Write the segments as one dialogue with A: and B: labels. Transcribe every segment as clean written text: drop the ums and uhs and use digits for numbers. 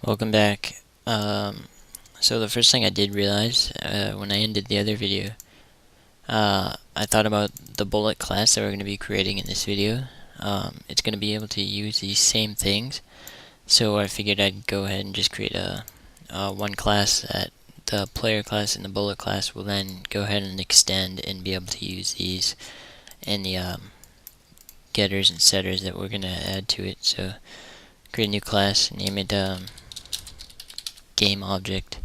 A: Welcome back. So the first thing I did realize when I ended the other video, I thought about the bullet class that we're going to be creating in this video. It's going to be able to use these same things, so I figured I'd go ahead and just create a one class that the player class and the bullet class will then go ahead and extend and be able to use these and the getters and setters that we're going to add to it. So create a new class, name it game object.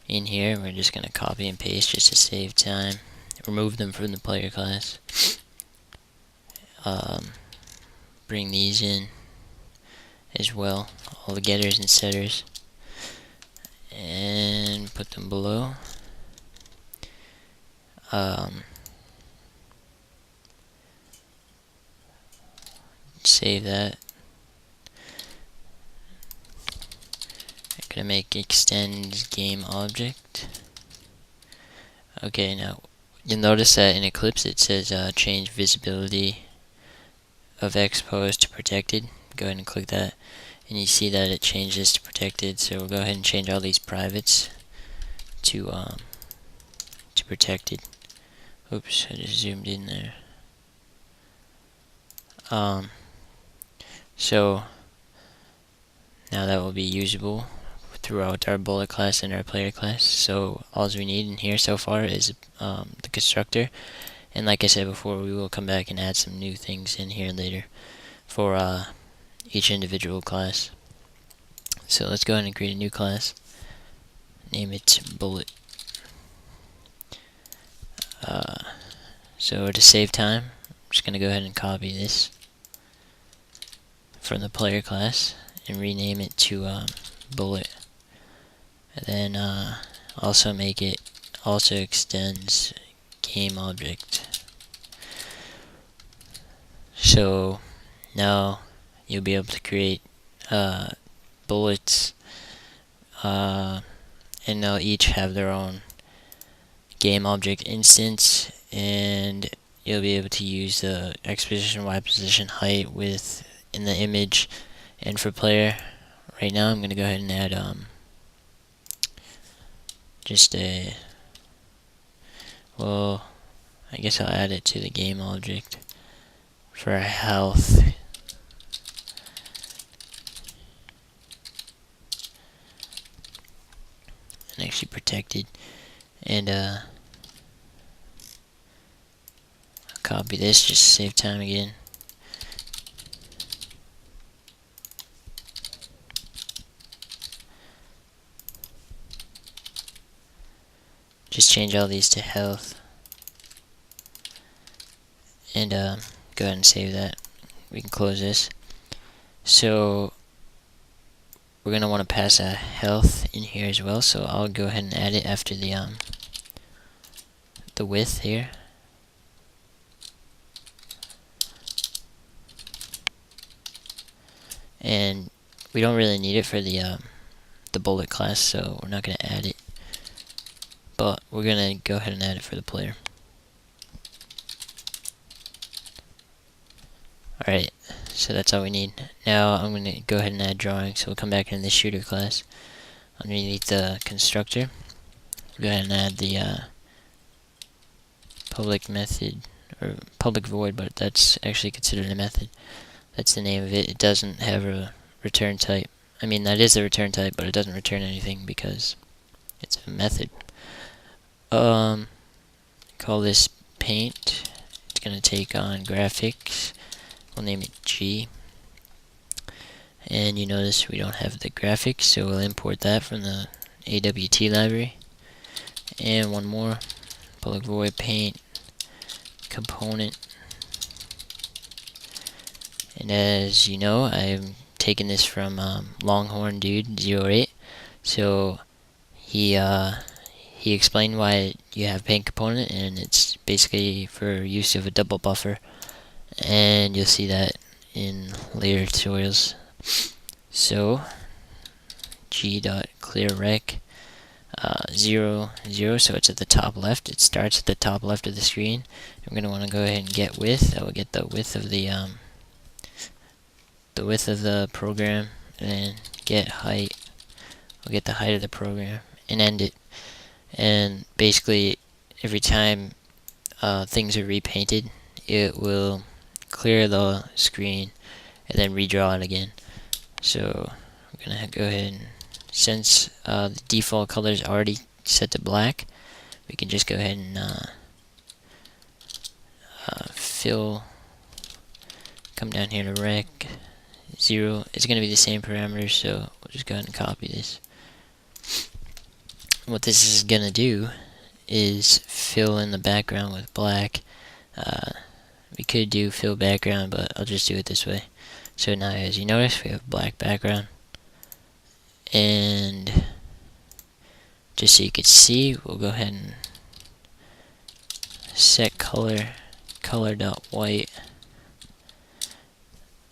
A: In here we're just going to copy and paste just to save time, remove them from the player class, bring these in as well, all the getters and setters, and put them below. Save that. I'm gonna make extend game object. Okay, now you'll notice that in Eclipse it says change visibility of exposed to protected. Go ahead and click that, and you see that it changes to protected. So we'll go ahead and change all these privates to protected. Oops, I just zoomed in there. So now that will be usable throughout our bullet class and our player class. So all we need in here so far is the constructor, and like I said before, we will come back and add some new things in here later for each individual class. So let's go ahead and create a new class, name it bullet. So to save time, I'm just going to go ahead and copy this from the player class and rename it to bullet. And then also make it also extends game object. So now you'll be able to create bullets, and they'll each have their own game object instance, and you'll be able to use the X position, Y position, height, width in the image. And for player, right now I'm going to go ahead and add just a, well, I guess I'll add it to the game object for health. And actually protected. And I'll copy this just to save time again. Just change all these to health. And go ahead and save that. We can close this. So we're going to want to pass a health in here as well, so I'll go ahead and add it after the width here. And we don't really need it for the bullet class, so we're not going to add it. But we're going to go ahead and add it for the player. Alright, so that's all we need. Now I'm going to go ahead and add drawing, so we'll come back into the shooter class. Underneath the constructor, go ahead and add the public method, or public void, but that's actually considered a method. That's the name of it. It doesn't have a return type. I mean, that is the return type, but it doesn't return anything because it's a method. Call this paint. It's going to take on graphics. We'll name it G. And you notice we don't have the graphics, so we'll import that from the AWT library. And one more, public void paint component. And as you know, I'm taking this from Longhorn Dude 08. So he explained why you have paint component, and it's basically for use of a double buffer. And you'll see that in later tutorials. So g.clearrec 0, 0, so it's at the top left. It starts at the top left of the screen. I'm going to want to go ahead and get width. I will get the width of the width of the program, and get height we'll get the height of the program and end it. And basically, every time things are repainted, it will clear the screen and then redraw it again. So we're gonna go ahead and, since the default color is already set to black, we can just go ahead and fill. Come down here to rec 0. It's gonna be the same parameters, so we'll just go ahead and copy this. What this is gonna do is fill in the background with black. We could do fill background, but I'll just do it this way. So now, as you notice, we have black background. And just so you can see, we'll go ahead and set color.white,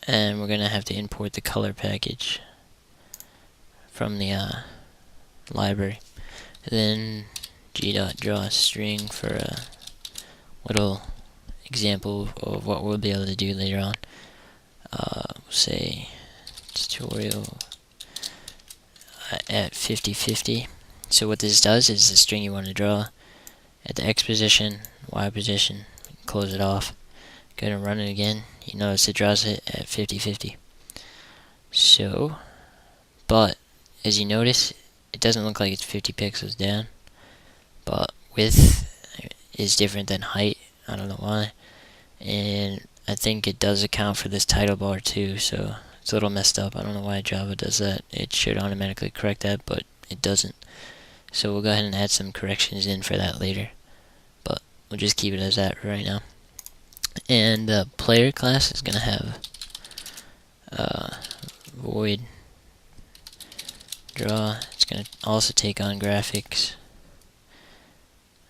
A: and we're gonna have to import the color package from the library. And then g.draw string for a little example of what we'll be able to do later on. We'll say tutorial at 50/50. So what this does is the string you want to draw at the X position, Y position, close it off, go ahead and run it again. You notice it draws it at 50/50. So, but as you notice, it doesn't look like it's 50 pixels down, but width is different than height. I don't know why. And I think it does account for this title bar too, so it's a little messed up. I don't know why Java does that. It should automatically correct that, but it doesn't. So we'll go ahead and add some corrections in for that later, but we'll just keep it as that for right now. And the player class is gonna have void draw. It's gonna also take on graphics.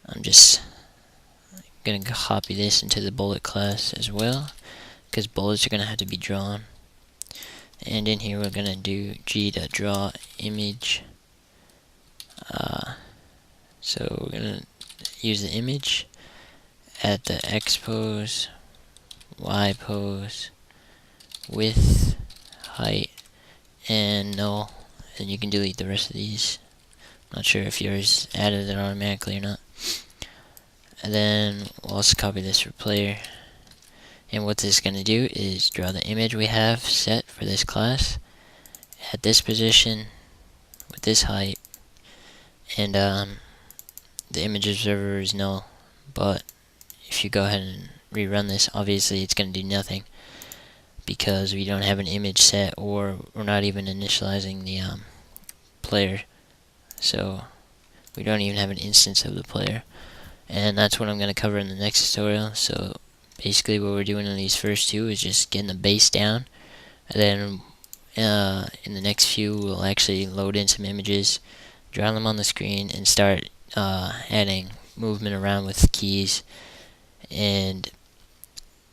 A: I'm just gonna copy this into the bullet class as well, because bullets are gonna have to be drawn. And in here we're gonna do g.draw image. So we're gonna use the image at the X pose, Y pose, width, height, and null. And you can delete the rest of these. Not sure if yours added it automatically or not. And then we'll also copy this for player. And what this is going to do is draw the image we have set for this class at this position with this height. And the image observer is null. But if you go ahead and rerun this, obviously it's going to do nothing, because we don't have an image set, or we're not even initializing the player. So we don't even have an instance of the player. And that's what I'm going to cover in the next tutorial. So basically what we're doing in these first two is just getting the base down, and then in the next few we'll actually load in some images, draw them on the screen, and start adding movement around with keys. And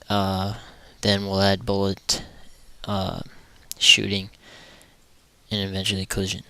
A: then we'll add bullet shooting and eventually collision.